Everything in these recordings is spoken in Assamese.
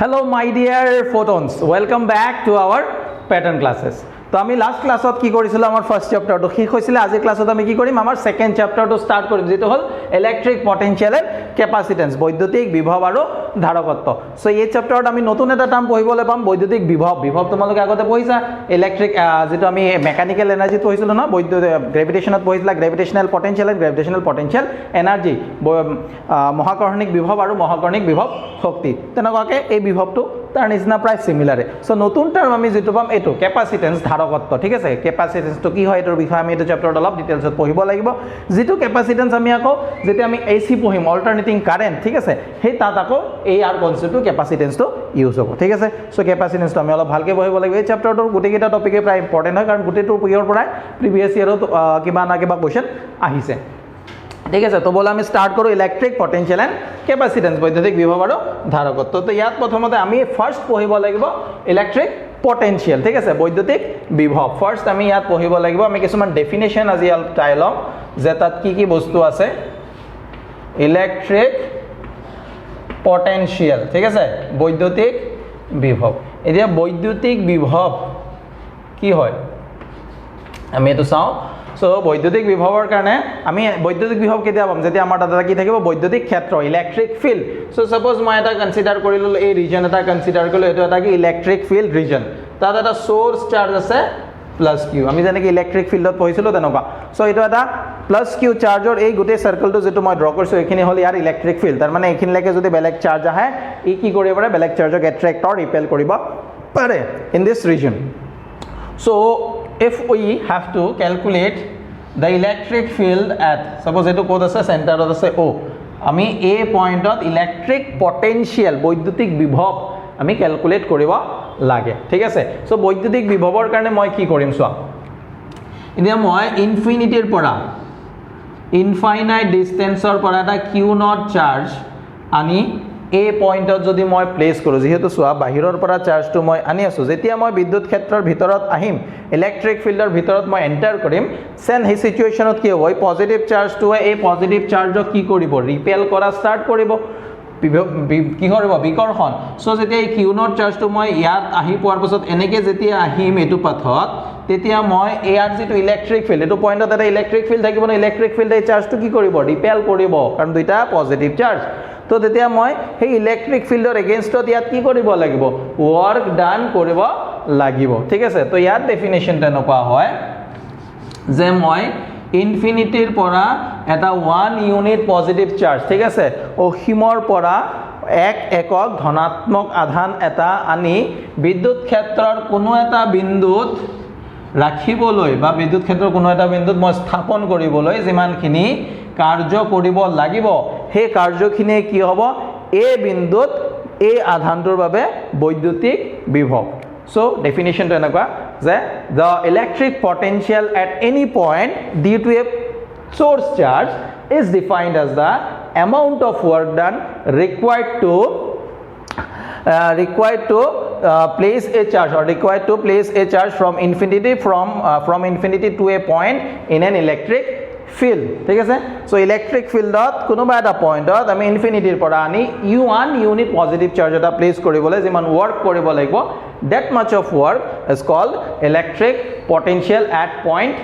Hello my dear photons, welcome back to our pattern classes. তো আমি লাস্ট ক্লাসত কি কৰিছিল আমাৰ ফাৰ্স্ট চ্যাপ্টাৰটো শেষ হৈছিল আজি ক্লাসত আমি কি কৰিম আমাৰ সেকেন্ড চ্যাপ্টাৰটো স্টাৰ্ট কৰিম যেটো হল ইলেক্ট্ৰিক পটেনশিয়াল এন্ড ক্যাপাসিটেন্স বৈদ্যুতিক বিভব আৰু ধাৰকত্ব সো এই চ্যাপ্টাৰত আমি নতুন এটা টার্ম পঢ়িবলৈ পাম বৈদ্যুতিক বিভব তোমালোকে আগতে পঢ়িছা ইলেক্ট্রিক যেটো আমি মেকানিক্যাল এনার্জি পঢ়িছিল না বৈদ্যুতিক গ্ৰেভিটেশনত পঢ়িছিলা গ্ৰেভিটেশনাল পটেনশিয়াল এন্ড গ্ৰেভিটেশনাল পটেনশিয়াল এনাৰ্জি মহাকৰ্ণিক বিভব আৰু মহাকৰ্ণিক বিভব শক্তি তেনেকুৱাকে এই বিভবটো তার নিচিনা প্রায় সিমিলারে সো নতুন টার্ম আমি যেটো পাম এটো ক্যাপাসিটেন্স ধারকত্ব ঠিক আছে ক্যাপাসিটেন্স তো কি হয় এটোর বিষয় আমি এটো চ্যাপ্টারত অলপ ডিটেইলছত পঢ়িব লাগিব যেটো ক্যাপাসিটেন্স আমি আকৌ যেতে আমি এসি পঢ়িম অল্টারনেটিং কারেন্ট ঠিক আছে সেই তাত আকৌ এই আর কনসেপ্টটো ক্যাপাসিটেন্সটো ইউজ হ'ব ঠিক আছে সো ক্যাপাসিটেন্সটো আমি অলপ ভালকে পঢ়িব লাগিব এই চ্যাপ্টাৰটোৰ গুটেকেটা টপিকে প্ৰায় ইম্পৰ্টেন্ট হয় কাৰণ গুটেটোৰ পিয়ৰ পৰাই প্ৰিভিয়াস ইয়াৰত কিবা না কিবা কোশ্চেন আহিছে ঠিক আছে তো বলে আমি স্টার্ট করো ইলেক্ট্রিক পটেনশিয়াল এন্ড ক্যাপাসিটেন্স বৈদ্যুতিক বিভব আৰু ধাৰকত্ব তো ইয়াত প্ৰথমতে আমি ফার্স্ট পঢ়িব লাগিব ইলেক্ট্রিক পটেনশিয়াল ঠিক আছে বৈদ্যুতিক বিভব ফার্স্ট আমি ইয়াত পঢ়িব লাগিব আমি কিছুমান ডেফিনেশন আজি চাই লম যে তাত কি বস্তু আছে ইলেক্ট্রিক পটেনশিয়াল ঠিক আছে বৈদ্যুতিক বিভব এতিয়া বৈদ্যুতিক বিভব কি হয় আমি এটো চাও সো বৈদ্যুতিক বিভবৰ কাৰণে আমি বৈদ্যুতিক বিভব কেতিয়া পাম যেতিয়া আমাৰ তাতে কি থাকিব বৈদ্যুতিক ক্ষেত্ৰ ইলেক্ট্ৰিক ফিল্ড সো সাপোজ মই এটা কনসিডাৰ কৰিলো এই ৰিজন এটা কনসিডাৰ কৰিলো এটো এটা কি ইলেক্ট্ৰিক ফিল্ড ৰিজন তাত এটা সোৰ্স চাৰ্জ আছে প্লাস কিউ আমি জানি কি ইলেক্ট্ৰিক ফিল্ডত পঢ়িছিলো তেনেকুৱা সো এটো এটা প্লাস কিউ চাৰ্জৰ এই গোটেই সাৰ্কেলটো যেটো মই ড্ৰ কৰিছো এখিনি হল ইয়াৰ ইলেক্ট্ৰিক ফিল্ড তাৰ মানে এখিনলৈকে যদি বেলেগ চাৰ্জ আহে ই কি কৰিব পাৰে বেলেগ চাৰ্জক এট্ৰেক্ট অৰ ৰিপেল কৰিব পাৰে in this region so if we have to calculate the electric field at suppose eto code ase center ot ase o ami a point ot electric potential বৈদ্যুতিক বিভব আমি ক্যালকুলেট কৰিব লাগে ঠিক আছে সো বৈদ্যুতিক বিভবৰ কাৰণে মই কি কৰিম সোৱা এতিয়া মই ইনফিনিটিৰ পৰা ইনফাইনাইট ডিসটেন্সৰ পৰা এটা q নট চাৰ্জ আনি a পয়েন্টত যদি মই প্লেস কৰো যেহেতু সোৱা বাহিৰৰ পৰা চাৰ্জটো মই আনি আছো যেতিয়া মই বিদ্যুৎ ক্ষেত্ৰৰ ভিতৰত আহিম ইলেক্ট্ৰিক ফিল্ডৰ ভিতৰত মই এন্টাৰ কৰিম সেন হে সিচুৱেচনত কি হয় পজিটিভ চাৰ্জটো এই পজিটিভ চাৰ্জক কি কৰিব ৰিপেল কৰা স্টাৰ্ট কৰিব কি কৰিব বিকৰ্ষণ সো যেতিয়া এই কিউ নট চাৰ্জটো মই ইয়াত আহি পোৱাৰ পাছত এনেকে যেতিয়া আহিম এটো পথত তেতিয়া মই এআৰ যেটো ইলেক্ট্ৰিক ফিল্ড এটো পয়েন্টত এটা ইলেক্ট্ৰিক ফিল্ড থাকিব না ইলেক্ট্ৰিক ফিল্ড এই চাৰ্জটো কি কৰিব ৰিপেল কৰিব কাৰণ দুইটা পজিটিভ চাৰ্জ তো তেতিয়া মই সেই ইলেক্ট্ৰিক ফিল্ডৰ এগেইনষ্টত ইয়াত কি কৰিব লাগিব ওয়াৰ্ক ডান কৰিব লাগিব ঠিক আছে তো ইয়াত ডেফিনেশন তেনেকুৱা হয় যে মই ইনফিনিটিৰ পৰা এটা 1 ইউনিট পজিটিভ চাৰ্জ ঠিক আছে অসীমৰ পৰা এক একক ধনাত্মক আধান এটা আনি বিদ্যুৎ ক্ষেত্ৰৰ কোনো এটা বিন্দুত ৰাখিবলৈ বা বিদ্যুৎ ক্ষেত্ৰৰ কোনো এটা বিন্দুত মই স্থাপন কৰিবলৈ যিমানখিনি কাৰ্য কৰিব লাগিব হে কাৰ্যখিনি কি হ'ব এ বিন্দুত এই আধানটোৰ বাবে বৈদ্যুতিক বিভব so definition to enakwa যে the electric potential at any point due to a source charge is defined as the amount of work done required to place a charge or required to place a charge from infinity to a point in an electric field ঠিক আছে সো ইলেক্ট্রিক ফিল্ডত কোনোবা এটা পয়েন্টত আমি ইনফিনিটিৰ পৰা আনি u1 ইউনিট পজিটিভ চাৰ্জ এটা প্লেস কৰিবলৈ যিমান ওয়াৰ্ক কৰিব লাগিব that much of work is called electric potential at point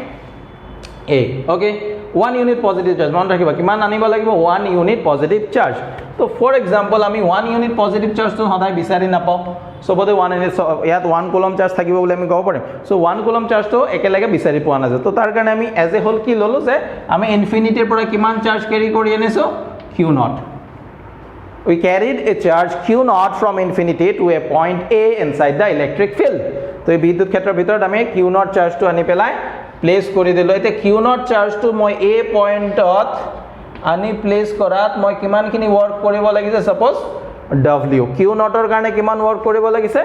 a okay 1 unit positive charge মন ৰাখিবা কিমান আনিব লাগিব 1 unit positive charge তো ফৰ এক্সাম্পল আমি 1 unit positive charge তো সদায় বিচাৰি নাপাও সবতে 1 unit ইয়াত 1 কুলম চাৰ্জ থাকিব বুলি আমি কব পাৰিম সো 1 কুলম চাৰ্জ তো একেলগে বিচাৰি পোৱা নাযায় তো তাৰ কাৰণে আমি এজ এ হোল কি ললো যে আমি ইনফিনিটিৰ পৰা কিমান চাৰ্জ ক্যাৰি কৰি আনিছো q not we carried a charge q naught from infinity to a point a inside the electric field তো এই বিদ্যুৎ ক্ষেত্ৰৰ ভিতৰত আমি q naught চাৰ্জটো আনি পেলাই প্লেস কৰি দিলো এতে q naught চাৰ্জটো মই a পয়েন্টত আনি প্লেস কৰাত মই কিমানখিনি ওয়াৰ্ক কৰিব লাগিছে সাপোজ w q naught ৰ কাৰণে কিমান ওয়াৰ্ক কৰিব লাগিছে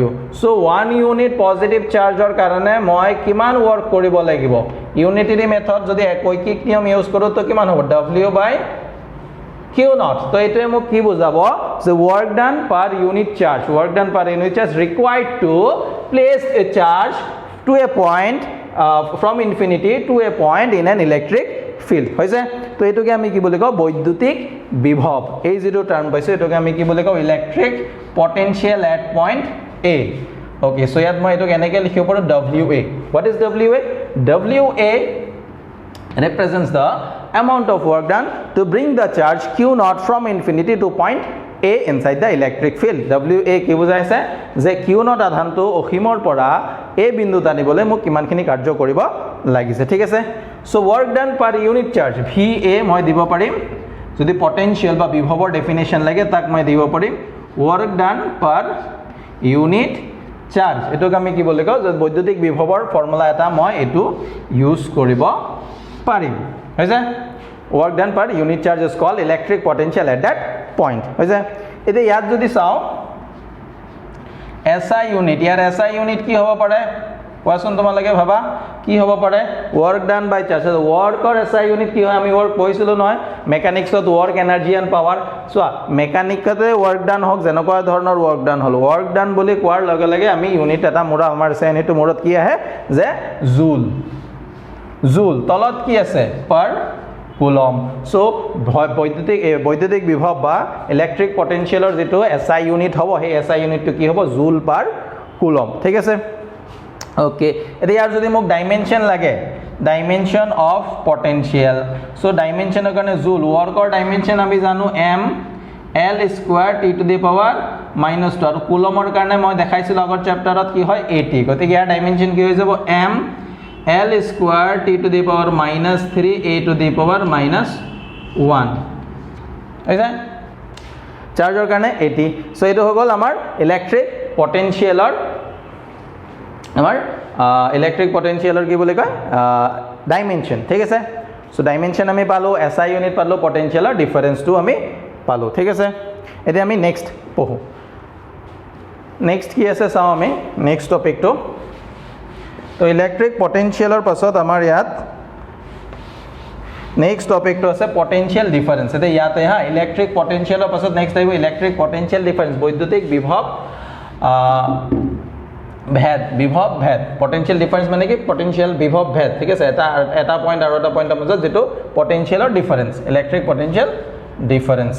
w so 1 ইউনিট পজিটিভ চাৰ্জৰ কাৰণে মই কিমান ওয়াৰ্ক কৰিব লাগিব ইউনিটাৰী মেথড যদি একৈকিক নিয়ম ইউজ কৰো তো কিমান হ'ব w by q naught তো এটোৱে মোক কি বুজাবো যে work done per unit charge required to place a charge to a point from infinity to a point in an electric field hoise তো এটোকে আমি কি বলি কও বৈদ্যুতিক বিভব এই যেটো টার্ম পাইছো এটোকে আমি কি বলি কও electric potential at point A okay so ইয়াত মই এটোকে এনেকে লিখিব পাৰো WA what is WA WA represents the amount of work done to bring the charge Q naught from infinity to point A inside the electric field WA কি বুজাইছে যে Q naught আধানটো অসীমৰ পৰা A বিন্দুত আনিবলৈ মোক কিমানখিনি কাৰ্য কৰিব লাগিছে ঠিক আছে so work done per unit charge VA মই দিব পাৰিম যদি পটেনশিয়াল বা বিভৱৰ ডেফিনেশন লাগে তাক মই দিব পাৰিম work done per unit charge এটোক আমি কি বলি কও যে বৈদ্যুতিক বিভৱৰ ফৰ্মুলা এটা মই এটো ইউজ কৰিব পাৰিম হৈছে work done per unit charge is called electric potential at that point হৈছে এতে ইয়াত যদি চাও SI unit ইয়াৰ SI unit কি হ'ব পাৰে কোৱাচোন তোমালোকে ভাবা কি হ'ব পাৰে work done by charge work or SI unit কি হয় আমি work কৈছিলো নহয় mechanics of work energy and power so মেকানিকতে work done হক যেনেকুৱা ধৰণৰ work done হল work done বুলি কোৱাৰ লগে লগে আমি ইউনিট এটা মোৰা আমাৰ SI unit মোৰত কি আহে যে জুল জুল তলত কি আছে পাৰ কুলম সো বৈদ্যুতিক বিভৱ বা ইলেক্ট্ৰিক পটেনশিয়ালৰ যেটো SI ইউনিট হ'ব সেই SI ইউনিটটো কি হ'ব জুল পাৰ কুলম ঠিক আছে ওকে এটা ইয়াৰ যদি মোক ডাইমেনশন লাগে ডাইমেনশন অফ পটেনশিয়াল সো ডাইমেনশনৰ কাৰণে জুল ওয়াৰ্কৰ ডাইমেনশন আমি জানো m l square t two the power -2 আৰু কুলমৰ কাৰণে মই দেখাইছিলো আগৰ চেপ্টাৰত কি হয় 80 গতিকে ইয়াৰ ডাইমেনশন কি হৈ যাব m l square t to the power -3 a to the power -1 ऐसा चार्जर কাৰণে 80 সো এটো হগল আমাৰ ইলেক্ট্ৰিক পটেনশিয়ালৰ আমাৰ ইলেক্ট্ৰিক পটেনশিয়ালৰ কি বুলি কয় ডাইমেনশন ঠিক আছে সো ডাইমেনশন আমি পালো SI ইউনিট পালো পটেনশিয়ালৰ ডিফাৰেন্সটো আমি পালো ঠিক আছে এতিয়া আমি নেক্সট পঢ়ো নেক্সট কি আছে চাও আমি নেক্সট টপিকটো তো ইলেক্ট্রিক পটেনশিয়ালৰ পাছত আমাৰ ইয়াত নেক্সট টপিকটো আছে পটেনশিয়াল ডিফাৰেন্স এটা ইয়াতে হা ইলেক্ট্ৰিক পটেনশিয়ালৰ পাছত নেক্সট আহিব ইলেক্ট্ৰিক পটেনশিয়াল ডিফাৰেন্স বৈদ্যুতিক বিভৱ ভেদ পটেনশিয়াল ডিফাৰেন্স মানে কি পটেনশিয়াল বিভৱ ভেদ ঠিক আছে এটা পয়েন্ট আৰু এটা পয়েন্টৰ মাজত যেটো পটেনশিয়ালৰ ডিফাৰেন্স ইলেক্ট্ৰিক পটেনশিয়াল ডিফাৰেন্স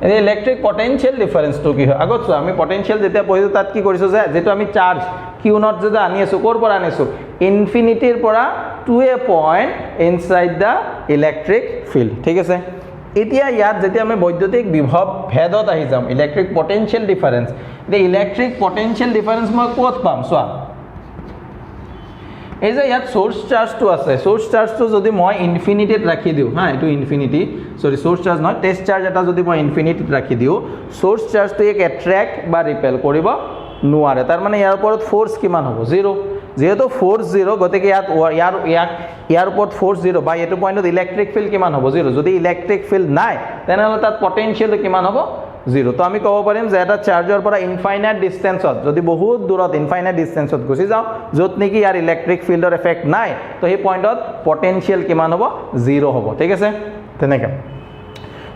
এই ইলেক্ট্ৰিক পটেনশিয়াল ডিফাৰেন্সটো কি হয় আগত আমি পটেনশিয়াল যেতিয়া পঢ়িছো তাত কি কৰিছো যে যেটো আমি চাৰ্জ কিউ নট যেটা আনি আছো কোৰ পৰা আনিছো ইনফিনিটিৰ পৰা two a point inside da electric field ঠিক আছে এতিয়া ইয়াত যেতিয়া আমি বৈদ্যুতিক বিভৱ ভেদত আহি যাম electric potential difference the electric potential difference মই ক'ত পাম সোয়া এই যে ইয়াত সোর্স চার্জ তো আছে সোর্স চার্জ তো যদি মই ইনফিনিটিত রাখি দিও হ্যাঁ এটো ইনফিনিটি সরি সোর্স চার্জ নয় টেস্ট চার্জ এটা যদি মই ইনফিনিটিত রাখি দিও সোর্স চার্জ তো এক অ্যাট্রাক্ট বা রিপেল কৰিব নোৱাৰে তাৰ মানে ইয়াৰ ওপৰত ফোৰ্স কিমান হ'ব 0 যেহেতু ফোৰ্স 0 গতিকে ইয়াৰ ওপৰত ফোৰ্স 0 বা এটো পয়েন্টত ইলেক্ট্ৰিক ফিল্ড কিমান হ'ব 0 যদি ইলেক্ট্ৰিক ফিল্ড নাই তেনেহলে তাত পটেনশিয়াল কিমান হ'ব 0 তো আমি কব পাৰিম যে এটা চাৰ্জৰ পৰা ইনফাইনাইট ডিসটেন্সত যদি বহুত দূৰত ইনফাইনাইট ডিসটেন্সত গুছি যাও যত নেকি ইয়াৰ ইলেক্ট্ৰিক ফিল্ডৰ এফেক্ট নাই তো এই পয়েন্টত পটেনশিয়াল কিমান হ'ব 0 হ'ব ঠিক আছে তেনেকা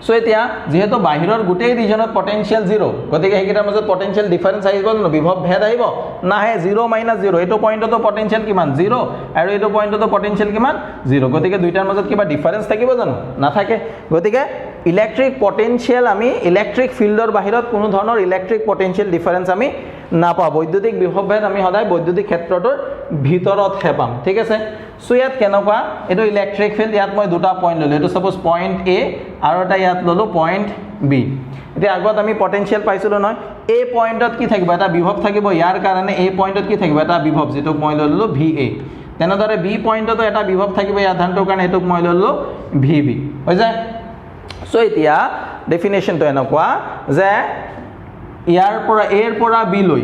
সো এতিয়া যেহেতু বাহিৰৰ গুটেই ৰিজনত পটেনশিয়াল 0 গতিকে হেকিটাৰ মাজত পটেনশিয়াল ডিফাৰেন্স আহিব ন বিভৱ ভেদ আহিব না হে 0 - 0 এটো পয়েন্টতো পটেনশিয়াল কিমান 0 আৰু এটো পয়েন্টতো পটেনশিয়াল কিমান 0 গতিকে দুইটাৰ মাজত কিবা ডিফাৰেন্স থাকিব জানো না থাকে গতিকে ইলেক্ট্ৰিক পটেনশিয়াল আমি ইলেক্ট্ৰিক ফিল্ডৰ বাহিৰত কোনো ধৰণৰ ইলেক্ট্ৰিক পটেনশিয়াল ডিফাৰেন্স আমি নাপা বৈদ্যুতিক বিভৱ ভেদ আমি সদায় বৈদ্যুতিক ক্ষেত্ৰটোৰ ভিতৰত হেপাম ঠিক আছে সো ইয়াত কেনেকুৱা এটো ইলেক্ট্ৰিক ফিল্ড ইয়াত মই দুটা পয়েন্ট ললো এটো সাপোজ পয়েন্ট এ আৰু এটা ইয়াত ললো পয়েন্ট বি এতিয়া আগত আমি পটেনশিয়াল পাইছিলো নহয় এ পয়েন্টত কি থাকিব এটা বিভৱ থাকিব ইয়াৰ কাৰণে এ পয়েন্টত কি থাকিব এটা বিভৱ যেটো মই ললো VA তেনেদৰে বি পয়েন্টতো এটা বিভৱ থাকিব ইয়াৰ ধানটোৰ কাৰণে এটোক মই ললো VB হৈ যায় সো এতিয়া ডেফিনেশন তো এনেকুৱা যে ইয়াৰ পৰা এৰ পৰা বি লৈ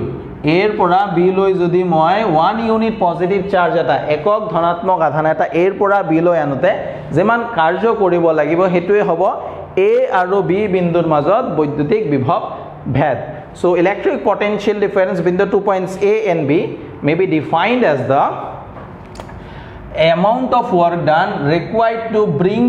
এৰ পৰা বি লৈ যদি মই 1 ইউনিট পজিটিভ চাৰ্জ এটা একক ধনাত্মক আধান এটা এৰ পৰা বি লৈ আনোতে যেমান কাৰ্য কৰিব লাগিব হেতুৱে হ'ব এ আৰু বি বিন্দুৰ মাজত বৈদ্যুতিক বিভৱ ভেদ so electric potential difference between the 2 points A and B may be defined as the amount of work done required to bring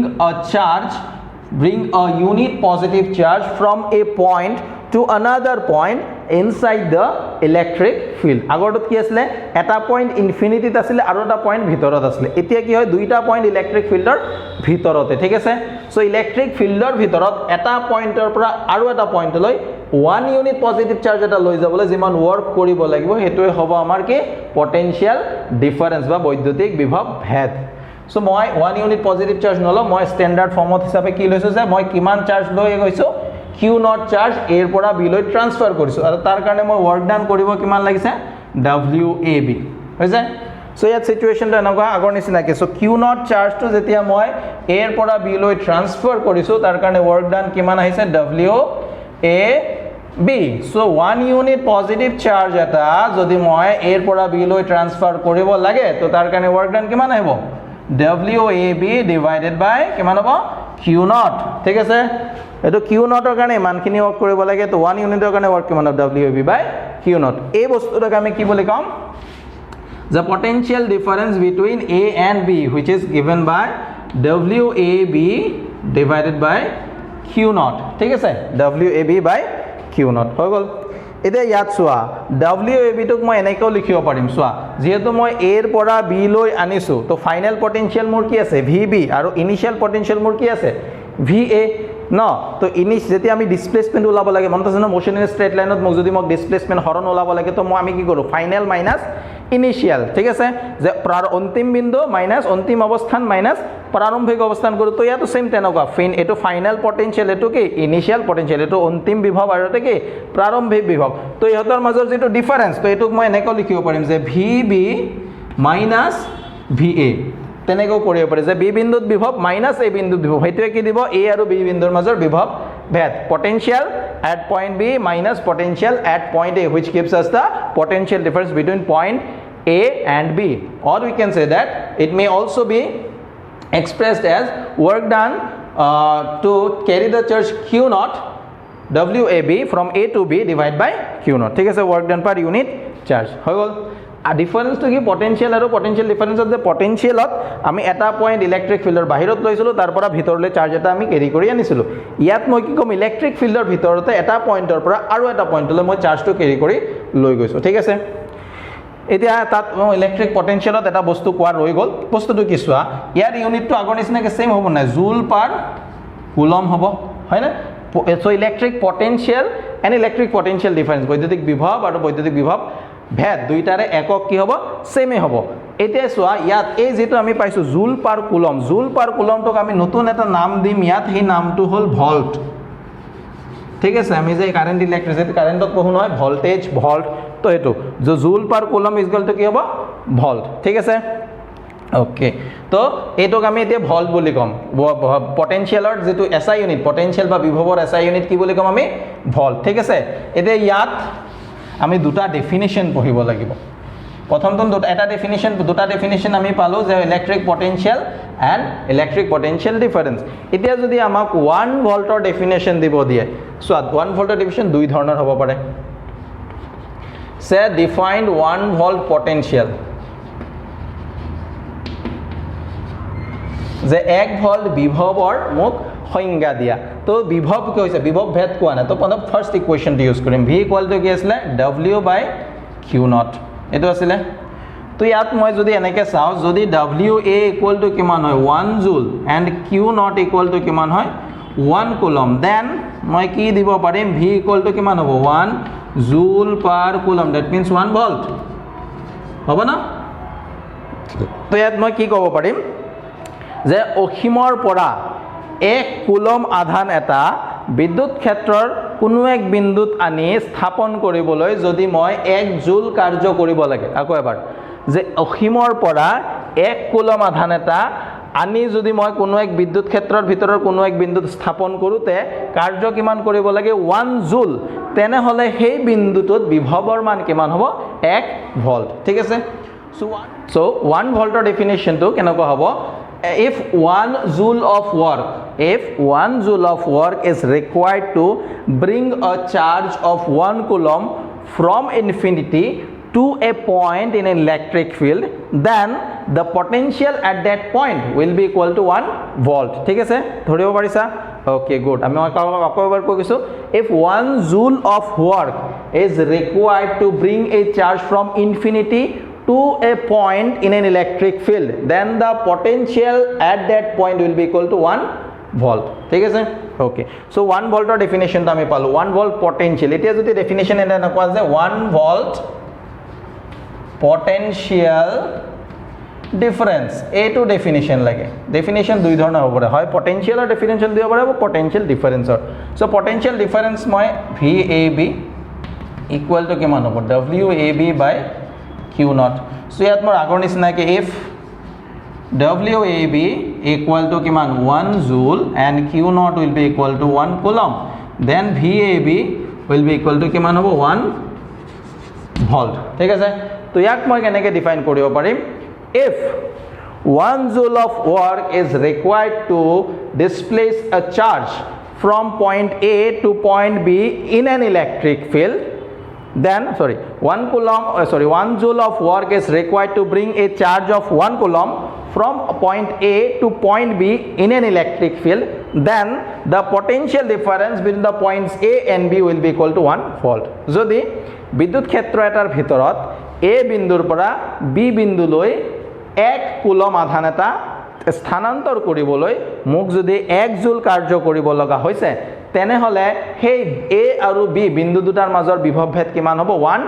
a unit positive charge from a point to another point inside the electric field আগৰটোত কি আছিলে এটা পইণ্ট ইনফিনিটিত আছিলে আৰু এটা পইণ্ট ভিতৰত আছিলে এতিয়া কি হয় দুইটা পইণ্ট ইলেক্ট্ৰিক ফিল্ডৰ ভিতৰতে ঠিক আছে সো ইলেক্ট্ৰিক ফিল্ডৰ ভিতৰত এটা পইণ্টৰ পৰা আৰু এটা পইণ্টলৈ 1 ইউনিট পজিটিভ চাৰ্জ এটা লৈ যাবলৈ যিমান ওয়াৰ্ক কৰিব লাগিব হেতুৱে হ'ব আমাৰ কি পটেনশিয়াল ডিফাৰেন্স বা বৈদ্যুতিক বিভৱ ভেদ সো মই 1 ইউনিট পজিটিভ চাৰ্জ নলো মই স্ট্যান্ডাৰ্ড ফৰ্মত হিচাপে কি লৈছো যে মই কিমান চাৰ্জ লৈ গৈছো q নট চাৰ্জ a ৰ পৰা b লৈ ট্ৰান্সফাৰ কৰিছো আৰু তাৰ কাৰণে মই ওয়াৰ্ক ডান কৰিব কিমান লাগিছে wab হৈছে সো ইয়াত সিচুৱেশনটো এনেকুৱা আগৰ নিচিনাকে সো q নট চাৰ্জটো যেতিয়া মই a ৰ পৰা b লৈ ট্ৰান্সফাৰ কৰিছো তাৰ কাৰণে ওয়াৰ্ক ডান কিমান আহিছে wab so 1 unit positive charge এটা যদি মই a ৰ পৰা b লৈ ট্ৰান্সফাৰ কৰিব লাগে তো তাৰ কাৰণে ওয়াৰ্ক ডান কিমান আহিব wab divided by কিমান হ'ব q নট ঠিক আছে এটো q নটৰ কাৰণে মানখিনি ওয়াৰ্ক কৰিব লাগে তো 1 ইউনিটৰ কাৰণে ওয়াৰ্ক কিমান হ'ব wab by q নট এই বস্তুটাক আমি কি বুলি কম the potential difference between a and b which is given by wab divided by q not ঠিক আছে wab by q নট হৈ গল এতিয়া ইয়াত চোৱা wab টোক মই এনেকৈ লিখিব পাৰিম চোৱা যেহেতু মই a ৰ পৰা b লৈ আনিছো তো ফাইনাল পটেনশিয়াল মোৰ কি আছে vb আৰু ইনিশিয়াল পটেনশিয়াল মোৰ কি আছে va ন তো ইনিশ যেতিয়া আমি ডিসপ্লেসমেন্ট ওলাব লাগে মনত আছে না মোশন ইন স্ট্রেট লাইনত মোক যদি মোক ডিসপ্লেসমেন্ট হৰণ ওলাব লাগে তো মই আমি কি কৰো ফাইনাল মাইনাস ইনিশিয়াল ঠিক আছে যে অন্তিম বিন্দু মাইনাস অন্তিম অবস্থান মাইনাস প্ৰাৰম্ভিক অবস্থান কৰো তো ইয়াতো সেম তেনেকুৱা এটো ফাইনাল পটেনশিয়াল এটো কি ইনিশিয়াল পটেনশিয়াল এটো অন্তিম বিভৱ আৰু এটো কি প্ৰাৰম্ভিক বিভৱ তো ইহতৰ মাজৰ যেটো ডিফাৰেন্স তো এটোক মই এনেকৈ লিখিব পাৰিম যে vb মাইনাস va তেনেকৈ কৰিব পাৰি যে b বিন্দুত বিভৱ মাইনাস a বিন্দুত বিভৱ হেতুৱে কি দিব a আৰু b বিন্দুৰ মাজৰ বিভৱ ভেদ potential at point b minus potential at point a which gives us the potential difference between point a and b or we can say that it may also be expressed as work done to carry the charge q naught wab from a to b divided by q naught ঠিক আছে work done per unit charge হৈ গল a difference to কি potential আৰু potential difference of the potential আমি এটা পয়েন্ট ইলেক্ট্ৰিক ফিল্ডৰ বাহিৰত লৈছিলো তাৰ পৰা ভিতৰলৈ চাৰ্জ এটা আমি কেৰি কৰি আনিছিলো ইয়াত মই কি কম ইলেক্ট্ৰিক ফিল্ডৰ ভিতৰতে এটা পয়েন্টৰ পৰা আৰু এটা পয়েন্টলৈ মই চাৰ্জটো কেৰি কৰি লৈ গৈছো ঠিক আছে এতিয়া তাত ইলেক্ট্ৰিক পটেনশিয়ালত এটা বস্তু কোৱা ৰৈ গল বস্তুটো কি চোৱা ইয়াৰ ইউনিটটো আগৰ নিচিনাকে সেম হ'ব না জুল পাৰ কুলম হ'ব হয় না so electric potential and electric potential difference বৈদ্যুতিক বিভৱ আৰু বৈদ্যুতিক বিভৱ ভেদ দুইটাৰে একক কি হ'ব সেমে হ'ব এতিয়া চোৱা ইয়াত এই যেটো আমি পাইছো জুল পাৰ কুলমটোক আমি নতুন এটা নাম দিম ইয়াত সেই নামটো হ'ল ভল্ট ঠিক আছে আমি যে কারেন্ট ইলেক্ট্ৰিসিটি কাৰেন্টক পঢ়ো নহয় ভোল্টেজ ভল্ট তো এটো যে জুল পাৰ কুলম ইজ ইকুয়াল টু কি হ'ব ভল্ট ঠিক আছে ওকে তো এটোক আমি এতিয়া ভল্ট বুলি কম পটেনশিয়ালৰ যেটো এসআই ইউনিট পটেনশিয়াল বা বিভৱৰ এসআই ইউনিট কি বুলি কম আমি ভল্ট ঠিক আছে এতিয়া ইয়াত আমি দুটা ডেফিনিশন পঢ়িব লাগিব প্ৰথমটো এটা দুটা ডেফিনিশন আমি পালো যে electric potential and electric potential difference এতিয়া যদি আমাক 1 ভল্টৰ ডেফিনিশন দিব দিয়ে সো 1 ভল্টৰ ডেফিনিশন দুই ধৰণৰ হ'ব পাৰে সে ডিফাইন্ড 1 ভল্ট পটেনশিয়াল যে 1 ভল্ট বিভৱৰ মোক সংজ্ঞা দিয়া তো বিভৱ কি হৈছে বিভৱ ভেদ কোৱা না তো ফাৰ্স্ট ইকুয়েশন ইউজ কৰিম v ইকুয়াল টু কি আছিল w বাই q নট এটো আছিল তো ইয়াত মই যদি এনেকে চাও যদি w a ইকুয়াল টু কিমান হয় 1 joule and q nought equal to কিমান হয় 1 কুলম দেন মই কি দিব পাৰিম v ইকুয়াল টু কিমান হ'ব 1 joule per coulomb that means 1 volt হ'ব না তো ইয়াত মই কি ক'ব পাৰিম যে অসীমৰ পৰা 1 কুলম আধান এটা বিদ্যুৎ ক্ষেত্ৰৰ কোনো এক বিন্দুত আনি স্থাপন কৰিবলৈ যদি মই 1 জুল কাৰ্য কৰিব লাগে আকৌ এবাৰ যে অসীমৰ পৰা 1 কুলম আধান এটা আনি যদি মই কোনো এক বিদ্যুৎ ক্ষেত্ৰৰ ভিতৰৰ কোনো এক বিন্দুত স্থাপন কৰোতে কাৰ্য কিমান কৰিব লাগে 1 জুল তেনে হলে সেই বিন্দুটোত বিভৱৰ মান কিমান হ'ব 1 ভোল্ট ঠিক আছে সো 1 ভোল্টৰ ডেফিনিশনটো কেনেকুৱা হ'ব if 1 joule of work is required to bring a charge of 1 coulomb from infinity to a point in an electric field then the potential at that point will be equal to 1 volt ঠিক আছে ধৰিব পাৰিছা Okay, good. আমি আকৌ এবাৰ কৈ কৈছো, if 1 joule of work is required to bring a charge from infinity to a point in an electric field, then the potential at that point will be equal to 1 volt. ঠিক আছে? Okay. So 1 voltৰ definition আমি পালো, 1 volt potential. এতিয়া যদি definition এটা নকোৱা যে 1 volt potential difference, এইটো definition লাগে। definition দুই ধৰণৰ হ'ব পাৰে, হয় potential or definition দিব পাৰে বা potential difference or। so potential difference মই VAB equal to কিমান হ'ব WAB by Q naught। so ইয়াত মোৰ আগৰ নিচিনাকৈ if WAB equal to কিমান 1 joule and Q naught will be equal to 1 coulomb, then VAB will be equal to কিমান হ'ব 1 volt। ঠিক আছে? তো ইয়াক মই কেনেকৈ ডিফাইন কৰিব পাৰিম, if 1 joule of work is required to displace a charge from point A to point B in an electric field, then 1 joule of work is required to bring a charge of 1 coulomb from point A to point B in an electric field, then the potential difference between the points A and B will be equal to 1 volt। যদি বিদ্যুৎ ক্ষেত্ৰ এটাৰ ভিতৰত A বিন্দুৰ পৰা B বিন্দুলৈ 1 কুলম আধান এটা স্থানান্তৰ কৰিবলৈ মোক যদি 1 জুল কাৰ্য কৰিব লগা হৈছে, তেনেহলে সেই A আৰু B বিন্দু দুটাৰ মাজৰ বিভৱ ভেদ কিমান হ'ব 1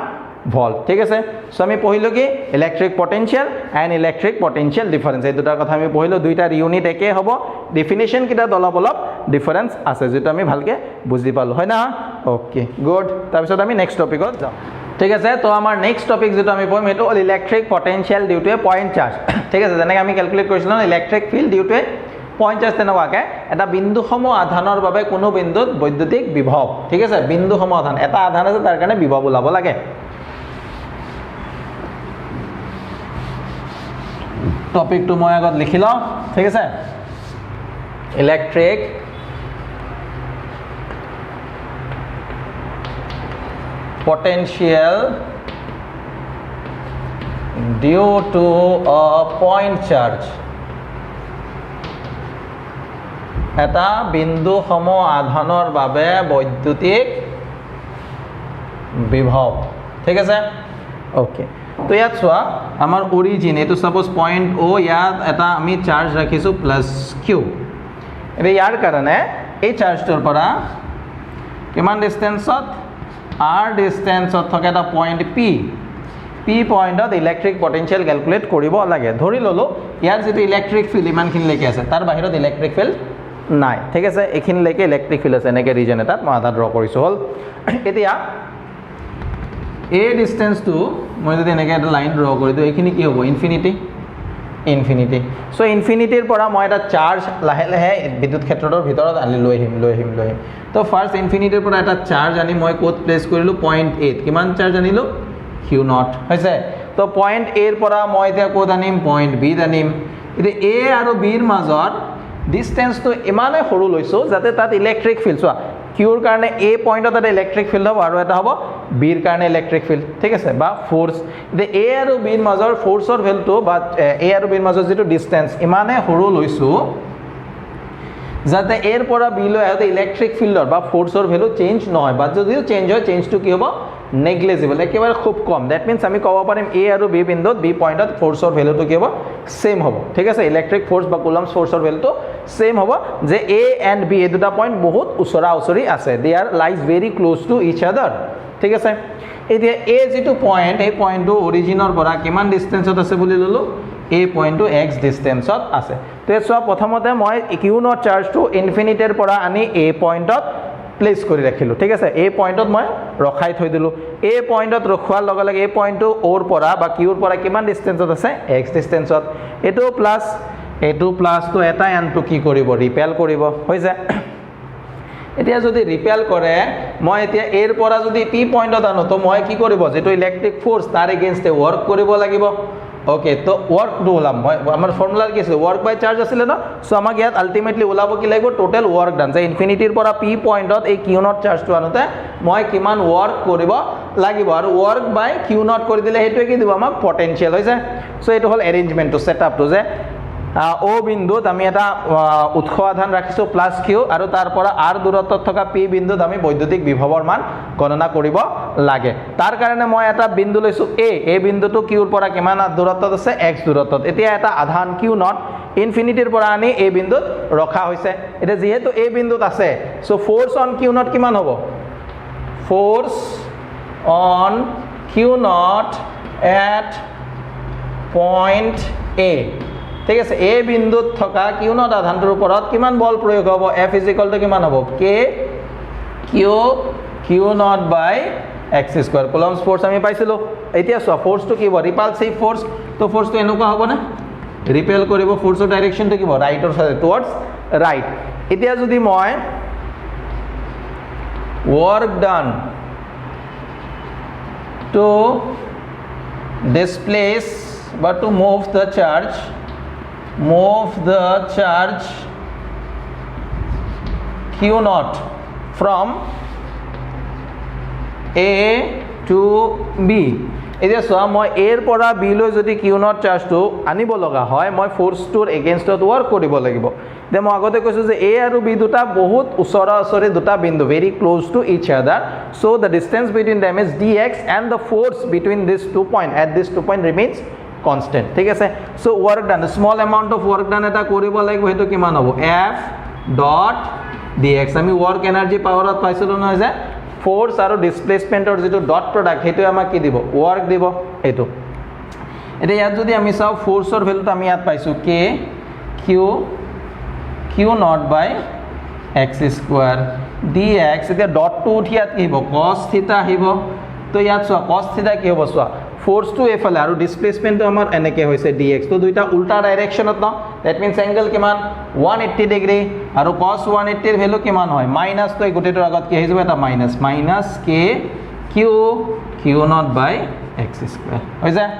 ভল্ট। ঠিক আছে? সো আমি পঢ়িলো কি electric potential and electric potential difference, এই দুটাৰ কথা আমি পঢ়িলো। দুইটাৰ ইউনিট একে হ'ব, ডেফিনেশ্যন কিটা অলপ ডিফাৰেন্স আছে, যেটা আমি ভালকে বুজি পালো, হয় না? Okay, good. তাৰপিছত আমি নেক্সট টপিকত যাওঁ। ঠিক আছে? তো আমাৰ নেক্সট টপিক যেটা আমি পঢ়িম সেইটো হ'ল electric potential due to a point charge. ঠিক আছে? যেনেকৈ আমি ক্যালকুলেট কৰিছিলোঁ electric field due to a point charge, তেনেকুৱাকৈ এটা বিন্দুসমূহ আধানৰ বাবে কোনো বিন্দুত বৈদ্যুতিক বিভৱ। ঠিক আছে? বিন্দুসমূহ আধান, এটা আধান আছে তাৰ কাৰণে বিভৱ ওলাব লাগে। টপিকটো মই আগত লিখি লওঁ। ঠিক আছে? Electric potential due to a point charge, এটা বিন্দু সম আধানৰ বাবে বৈদ্যুতিক বিভৱ। ঠিক আছে? ওকে, তো ইয়াত চোৱা আমাৰ অৰিজিন এইটো সাপোজ পইণ্ট O, ইয়াত এটা আমি চাৰ্জ ৰাখিছোঁ প্লাছ কিউ। এতিয়া ইয়াৰ কাৰণে এই চাৰ্জটোৰ পৰা কিমান ডিষ্টেঞ্চত R ডিষ্টেঞ্চত থকা এটা পইণ্ট P পইণ্টত ইলেক্ট্ৰিক পটেনশিয়াল ক্যালকুলেট কৰিব লাগে। ধৰি ল'লোঁ ইয়াৰ যিটো ইলেক্ট্ৰিক ফিল্ড ইমানখিনিলৈকে আছে, তাৰ বাহিৰত ইলেক্ট্ৰিক ফিল্ড নাই। ঠিক আছে? এইখিনিলৈকে ইলেক্ট্ৰিক ফিল্ড আছে, এনেকৈ ৰিজন এটাত মই আধা ড্ৰ কৰিছোঁ। হ'ল এতিয়া এই ডিষ্টেঞ্চটো মই যদি এনেকৈ এটা লাইন ড্ৰ কৰি দিওঁ, এইখিনি কি হ'ব ইনফিনিটি। চ' ইনফিনিটিৰ পৰা মই এটা চাৰ্জ লাহে লাহে বিদ্যুৎ ক্ষেত্ৰটোৰ ভিতৰত আনি লৈ আহিম। তো ফাৰ্ষ্ট ইনফিনিটিৰ পৰা এটা চাৰ্জ আনি মই ক'ত প্লেচ কৰিলোঁ পইণ্ট Aত। কিমান চাৰ্জ আনিলোঁ Q নট হৈছে। তো পইণ্ট Aৰ পৰা মই এতিয়া ক'ত আনিম পইণ্ট Bত আনিম। এতিয়া A আৰু Bৰ মাজত ডিষ্টেঞ্চটো ইমানে সৰু লৈছোঁ যাতে তাত ইলেক্ট্ৰিক ফিল্ড, চোৱা কিউৰ কাৰণে A পইণ্টত এটা ইলেক্ট্ৰিক ফিল্ড হ'ব আৰু এটা হ'ব Bৰ কাৰণে ইলেক্ট্ৰিক ফিল্ড। ঠিক আছে? বা ফ'ৰ্চ। এতিয়া A আৰু Bৰ মাজৰ ফ'ৰ্চৰ ভেলুটো বা A আৰু Bৰ মাজৰ যিটো ডিষ্টেঞ্চ ইমানে সৰু লৈছোঁ যাতে এৰ পৰা B লৈ আহোঁতে ইলেক্ট্ৰিক ফিল্ডৰ বা ফ'ৰ্চৰ ভেলু চেঞ্জ নহয়, বা যদিও চেঞ্জ হয় চেঞ্জটো কি হ'ব নেগলিজিবল, একেবাৰে খুব কম। দ্যাট মিনছ আমি ক'ব পাৰিম A আৰু B বিন্দুত B পইণ্টত ফ'ৰ্চৰ ভেলুটো কি হ'ব সেম হ'ব। ঠিক আছে? ইলেক্ট্ৰিক ফ'ৰ্চ বা কুলম্বছ ফ'ৰ্চৰ ভেলুটো সেম হ'ব, যে A এণ্ড B এই দুটা পইণ্ট বহুত ওচৰা ওচৰি আছে, they are lies very close to each other. ঠিক আছে? এতিয়া A যিটো পইণ্ট, এই পইণ্টটো অৰিজিনৰ পৰা কিমান ডিষ্টেঞ্চত আছে বুলি ল'লোঁ, এই পইণ্টটো X ডিষ্টেঞ্চত আছে। তো চোৱা প্ৰথমতে মই কিউ নট চাৰ্জটো ইনফিনিটিৰ পৰা আনি A পইণ্টত প্লেচ কৰি ৰাখিলোঁ। ঠিক আছে? এই পইণ্টত মই ৰখাই থৈ দিলোঁ। এই পইণ্টত ৰখোৱাৰ লগে লগে এই পইণ্টটো Oৰ পৰা বা কিউৰ পৰা কিমান ডিষ্টেঞ্চত আছে X ডিষ্টেঞ্চত। এইটো প্লাছ তো এটা আনটো কি কৰিব ৰিপেল কৰিব, হৈছে? এতিয়া যদি ৰিপেল কৰে, মই এতিয়া এৰ পৰা যদি P পইণ্টত আনো, তো মই কি কৰিব যিটো ইলেক্ট্ৰিক ফ'ৰ্চ তাৰ এগেইনষ্টে ৱৰ্ক কৰিব লাগিব। ওকে, তো ৱৰ্কটো ওলাম মই, আমাৰ ফৰ্মুলাৰ কি আছিল ৱৰ্ক বাই চাৰ্জ আছিলে ন। চ' আমাক ইয়াত আল্টিমেটলি ওলাব কি লাগিব টোটেল ৱৰ্ক ডান, যে ইনফিনিটিৰ পৰা P পইণ্টত এই কিউ নট চাৰ্জটো আনোতে মই কিমান ৱৰ্ক কৰিব লাগিব, আৰু ৱৰ্ক বাই কিউ নট কৰি দিলে সেইটোৱে কি দিব আমাক পটেনশিয়াল, হৈছে? চ' এইটো হ'ল এৰেঞ্জমেণ্টটো, ছেটআপটো, যে ও বিন্দুত আমি এটা উৎস আধান ৰাখিছোঁ প্লাছ কিউ আৰু তাৰ পৰা আৰ দূৰত্বত থকা পি বিন্দুত আমি বৈদ্যুতিক বিভৱৰ মান গণনা কৰিব লাগে তাৰ কাৰণে মই এটা বিন্দু লৈছোঁ এ বিন্দুটো কিউৰ পৰা কিমান দূৰত্বত আছে x দূৰত্বত এতিয়া এটা আধান কিউ নট ইনফিনিটিৰ পৰা আনি এই বিন্দুত ৰখা হৈছে এটা যেহেতু এই বিন্দুত আছে so force on q not কিমান হ'ব force on q not at point A ঠিক আছে এ বিন্দুত থকা কিউ নট আধানটোৰ ওপৰত কিমান বল প্ৰয়োগ হ'ব F = কিমান হ'ব k q nought by x square Coulomb's force আমি পাইছিলো এতিয়া সো ফোর্সটো কি হ'ব ৰিপালসিভ ফোৰ্স তো ফোৰ্সটো এনেকুৱা হ'ব না ৰিপেল কৰিব ফোৰ্সৰ ডাইৰেকশনটো কি হ'ব ৰাইটৰ সাইড টুৱাৰ্ডছ ৰাইট এতিয়া যদি মই work done to displace but to move the charge q naught from a to b এতিয়া সোয়া মই এৰ পৰা বি লৈ যদি কিউ নট চাৰ্জটো আনিব লগা হয় মই ফোৰ্সটোৰ এগেইনষ্টত ওয়াৰ্ক কৰিব লাগিব দে মই আগতে কৈছো যে এ আৰু বি দুটা বহুত ওচৰা-ওচৰি দুটা বিন্দু ভেৰি ক্লোজ টু ইচ আদাৰ so the distance between them is dx and the force between these 2 point at this 2 point remains constant ঠিক আছে so work done small amount of work done এটা কৰিব লাগিব হেতু কিমান হ'ব f dot dx আমি ওয়াৰ্ক এনাৰ্জি পাওয়াৰত পাইছিলো নহয় যে ফোৰ্স আৰু ডিসপ্লেসমেন্টৰ যেটো ডট প্ৰডাক্ট হেতু আমাক কি দিব ওয়াৰ্ক দিব হেতু এটা ইয়াত যদি আমি চাও ফোৰ্সৰ ভ্যালুটো আমি ইয়াত পাইছো k q nought by x square dx এটা ডটটো উঠি ইয়াত কি হ'ব cos থিটা আহিব তো ইয়াত চোৱা cos থিটা কি হ'ব চোৱা ফোৰ্সটো এফালে আৰু ডিসপ্লেসমেন্টটো আমাৰ এনেকে হৈছে dx তো দুইটা উল্টা ডাইৰেকশনত ন দ্যাট মিন্স অ্যাঙ্গেল কিমান 180 ডিগ্ৰী আৰু cos 180 এৰ ভ্যালু কিমান হয় মাইনাস তো এই গোটেটোৰ আগত কি হৈ যাব এটা minus k q nought by x square হৈ যায়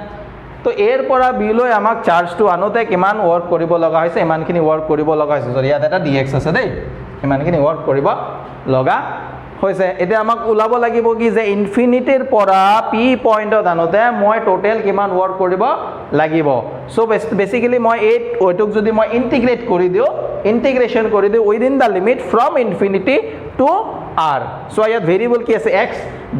তো এর পৰা বি লৈ আমাক চাৰ্জটো আনোতে কিমান ওয়াৰ্ক কৰিব লগা হৈছে ইমানখিনি ওয়াৰ্ক কৰিব লগা হৈছে সৰি ইয়াত এটা dx আছে দেই ইমানখিনি ওয়াৰ্ক কৰিব লগা হৈছে এটা আমাক উলাব লাগিব কি যে ইনফিনিটিৰ পৰা পি পয়েন্টত আনোতে মই টোটাল কিমান ওয়াৰ্ক কৰিব লাগিব সো বেসিক্যালি মই ওইটুক যদি মই ইন্টিগ্ৰেট কৰি দিও ইন্টিগ্ৰেশন কৰি দিও within the limit from infinity to r so ইয়াত ভেরিয়েবল কি আছে x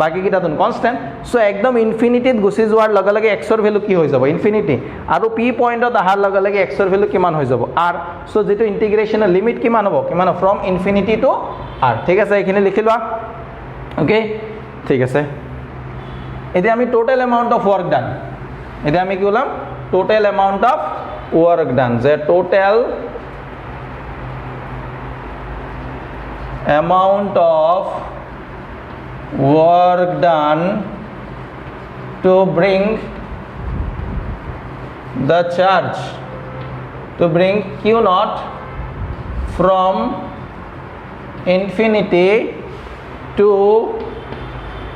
বাকি কিটা তুন কনস্ট্যান্ট সো একদম ইনফিনিটিত গুছি যোৱাৰ লগে লগে x ৰ ভ্যালু কি হৈ যাব ইনফিনিটি আৰু p পয়েন্টত আহাৰ লগে লগে x ৰ ভ্যালু কিমান হৈ যাব r সো যেটো ইন্টিগ্ৰেশনৰ লিমিট কিমান হ'ব কিমান ফ্ৰম ইনফিনিটি টু r ঠিক আছে এখানে লিখি লোৱা ওকে ঠিক আছে এতিয়া আমি total amount of work done এটা আমি কি বললাম total amount of work done যে total amount of work done to bring the charge q naught from infinity to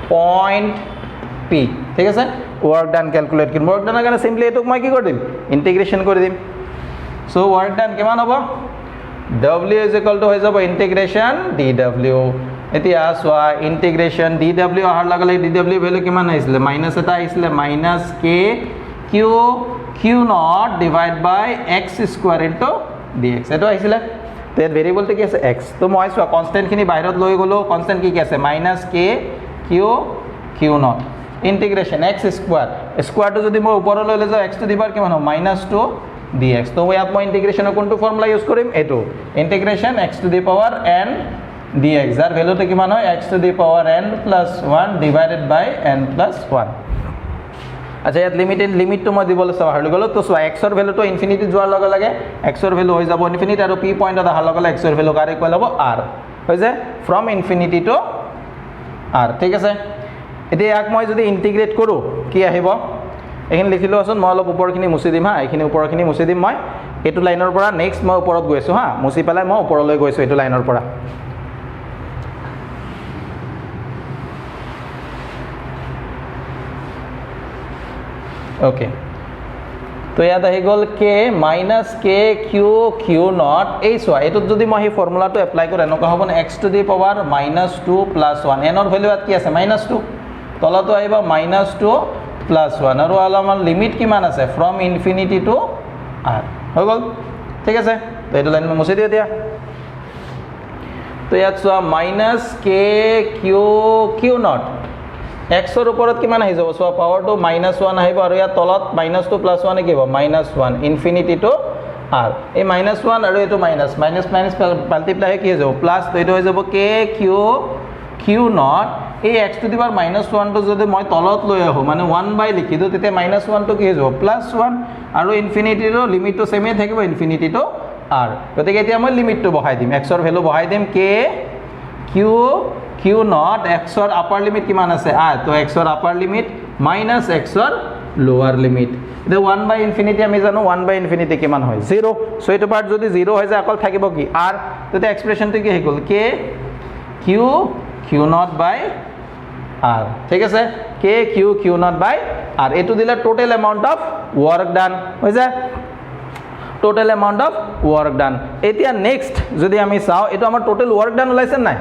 point p ঠিক আছে work done calculate কৰিম work done কাৰণে simply এটুক মই কি কৰি দিম ইন্টিগ্ৰেশন কৰি দিম সো work done কিমান হ'ব w is equal to হৈ যাব ইন্টিগ্রেশন dw এতিয়া সোয়া ইন্টিগ্রেশন dw আহাৰ লগে লগে dw ভ্যালু কিমান আহিছিল মাইনাস এটা আহিছিল minus k q nought divide by x square into dx এটো আহিছিল তে ভেরিয়েবলটো কি আছে x তো মই সোয়া কনস্ট্যান্ট খিনি বাহিৰত লৈ গলো কনস্ট্যান্ট কি আছে minus k q not integration x square স্কয়াৰটো যদি মই ওপৰ লৈ যাও x টু দি পাৱাৰ কিমান হ'ব -2 dx তো ইয়াত মই ইন্টিগ্ৰেশনৰ কোনটো ফৰ্মুলা ইউজ কৰিম এটো integration x to the power n dx যাৰ ভ্যালুটো কিমান হয় x to the power n + 1 divided by n + 1 আচ্ছা ইয়াত লিমিটটো মই দিবলৈ চাহৰি গলো তো x ৰ ভ্যালুটো ইনফিনিটি যোৱাৰ লগে লগে x ৰ ভ্যালু হৈ যাব ইনফিনিটি আৰু p পয়েন্টত আহাৰ লগে লগে x ৰ ভ্যালু কাৰ ইকুৱেল হ'ব r হৈ যায় ফ্রম ইনফিনিটি টু r ঠিক আছে এতিয়া ইয়াক মই যদি ইন্টিগ্রেট কৰো কি আহিব এখানে লিখিলো আসুন মই অলপ উপৰখিনি মুছি দিম হা এখানে উপৰখিনি মুছি দিম মই এটো লাইনৰ পৰা নেক্সট মই ওপৰত গৈছো হা মুছি পেলাই মই ওপৰলৈ গৈছো এটো লাইনৰ পৰা ওকে তো ইয়াত আহি গল k - k q নট এই সোয়া এটো যদি মই এই ফর্মুলাটো এপ্লাই কৰি এনেকা হ'ব না x to the power -2 + 1 n ৰ ভ্যালু কি আছে -2 তলতো আহিবা -2 + 1 আৰু অলপমান লিমিট কিমান আছে ফ্রম ইনফিনিটি টু r হৈ গ'ল ঠিক আছে তো এইটো লাইন মই মুছি দিওঁ এতিয়া তো ইয়াত চোৱা minus k q q nought এক্সৰ ওপৰত কিমান আহি যাব চোৱা পাৱাৰটো -1 আহিব আৰু ইয়াত তলত -2 +1 কি হ'ব -1 ইনফিনিটি টু আর এই -1 আৰু এইটো মাইনাছ মাল্টিপ্লাই কি হৈ যাব প্লাছ তো এইটো হৈ যাব কে কিউ কিউ নট এই x টু দি পাৱাৰ -1 টো যদি মই তলত লৈ আহো মানে 1 লিখি দিওঁ তেতিয়া -1 টো কি হৈ যাব +1 আৰু ইনফিনিটিৰ লিমিটটো সেমে থাকিব ইনফিনিটি টু r গতিকে এতিয়া মই লিমিটটো বহাই দিম x ৰ ভ্যালু বহাই দিম কে কিউ কিউ নট x ৰ আপাৰ লিমিট কিমান আছে r তো x ৰ আপাৰ লিমিট মাইনাছ x ৰ লোৱাৰ লিমিট the 1/infinity আমি জানো 1/infinity কিমান হয় 0 সো এটো পার্ট যদি 0 হৈ যায় অকল থাকিব কি r তেতে এক্সপ্রেশনটো কি হৈ গল k q q naught by r ঠিক আছে k q q naught by r এটো দিলে total amount of work done হৈ যায় total amount of work done এতিয়া নেক্সট যদি আমি চাও এটো আমাৰ টোটাল ওয়ার্ক ডান ওলাইছে নাই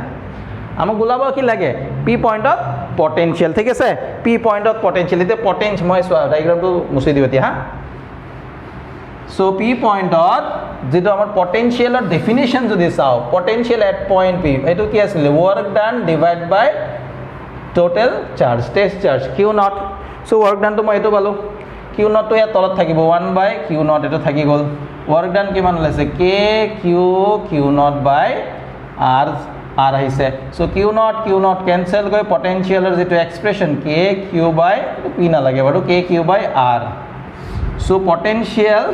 আমাক গোলাব কি লাগে p পয়েন্টত পটেনশিয়াল ঠিক আছে p পয়েন্টত পটেনশিয়াল এতে পটেন্স মই ডায়াগ্রামটো মুছি দিও এতিয়া হা সো p পয়েন্টত যেটো আমাৰ পটেনশিয়ালৰ ডেফিনিশন যদি চাও পটেনশিয়াল এট পয়েন্ট p এটো কি আছিল work done divide by total charge test charge q nought so work done তো মই এটো পালো q নট তো ইয়াত তলত থাকিব 1/q নট এটো থাকি গল ওয়ার্ক ডান কিমান ওলাইছে k q q nought by r r আহিছে সো q নট ক্যান্সেল গৈ পটেনশিয়ালৰ যেটো expression k q by p না লাগে বাৰু k q by r so potential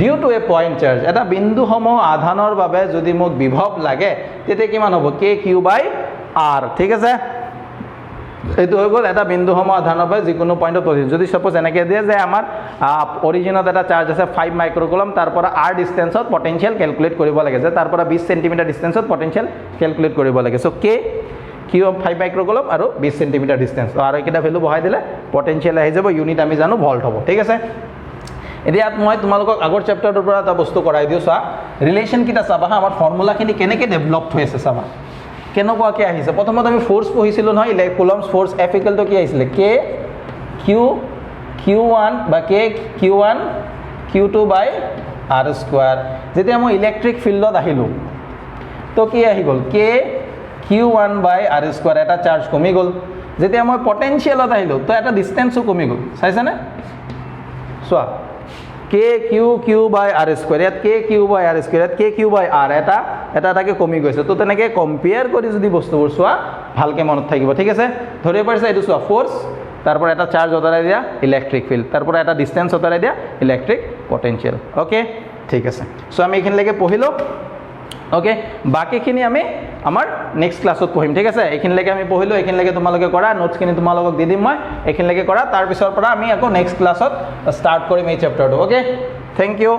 due to a point charge এটা বিন্দু সমূহ আধানৰ বাবে যদি মোক বিভৱ লাগে তেতে কিমান হ'ব k q বাই r ঠিক আছে এইটো হৈ গল এটা বিন্দু সমূহ আধানৰ বাবে যিকোনো পয়েন্টত পজিশন যদি সাপোজ এনেকে দিয়ে যে আমাৰ অৰিজিনত এটা চাৰ্জ আছে 5 মাইক্ৰোকুলম তাৰ পৰা r ডিসটেন্সত পটেনশিয়াল ক্যালকুলেট কৰিব লাগে যে তাৰ পৰা 20 সেন্টিমিটাৰ ডিসটেন্সত পটেনশিয়াল ক্যালকুলেট কৰিব লাগে সো k q 5 মাইক্ৰোকুলম আৰু 20 সেন্টিমিটাৰ ডিসটেন্স আৰু এইকেইটা ভ্যালু বহাই দিলে পটেনশিয়াল আহি যাব ইউনিট আমি জানো ভোল্ট হ'ব ঠিক আছে এতিয়া মই তোমালোকক আগৰ চ্যাপ্টাৰটোৰ পৰা এটা বস্তু কৰাই দিও চা ৰিলেশন কিটা চাবা আমাৰ ফৰ্মুলাখিনি কেনেকৈ ডেভেলপ হৈ আছে চাবা কেনেকুৱাকে আহিছে প্ৰথমতে আমি ফোর্স পঢ়িছিলো নহয় Coulomb's force F equal to কি আহিছিল k q q1 বা k q1 q2 বাই r স্কয়ার যেতিয়া মই ইলেক্ট্ৰিক ফিল্ডত আহিলো তো কি আহি গল k q1 বাই r স্কয়ার এটা চার্জ কমি গল যেতিয়া মই পটেনশিয়ালত আহিলো তো এটা ডিসটেন্সও কমি গল চাইছানে সোয়া k q by r square ইয়াত k q by r square ইয়াত k q by r এটাকে কমি গৈছে তো তেনেকে কম্পেয়ার কৰি যদি বস্তুবোৰ সোয়া ভালকে মনত থাকিব ঠিক আছে ধৰি পাইছা এটো সোয়া ফোৰ্স তাৰপৰ এটা চাৰ্জ অতৰাই দিয়া ইলেক্ট্ৰিক ফিল্ড তাৰপৰ এটা ডিসটেন্স অতৰাই দিয়া ইলেক্ট্রিক পটেনশিয়াল ওকে ঠিক আছে সো আমি এখিনলৈকে পঢ়িলো ওকে বাকিখিনি আমি আমাৰ নেক্সট ক্লাছত পঢ়িম ঠিক আছে এখিনলৈকে আমি পঢ়িলো এখিনলৈকে তোমালোকে কৰা নোটছখিনি তোমালোকক দি দিম মই এখিনলৈকে কৰা তাৰ পিছৰ পৰা আমি আকৌ নেক্সট ক্লাছত ষ্টাৰ্ট কৰিম এই চেপ্টাৰটো ওকে থ্যাংক ইউ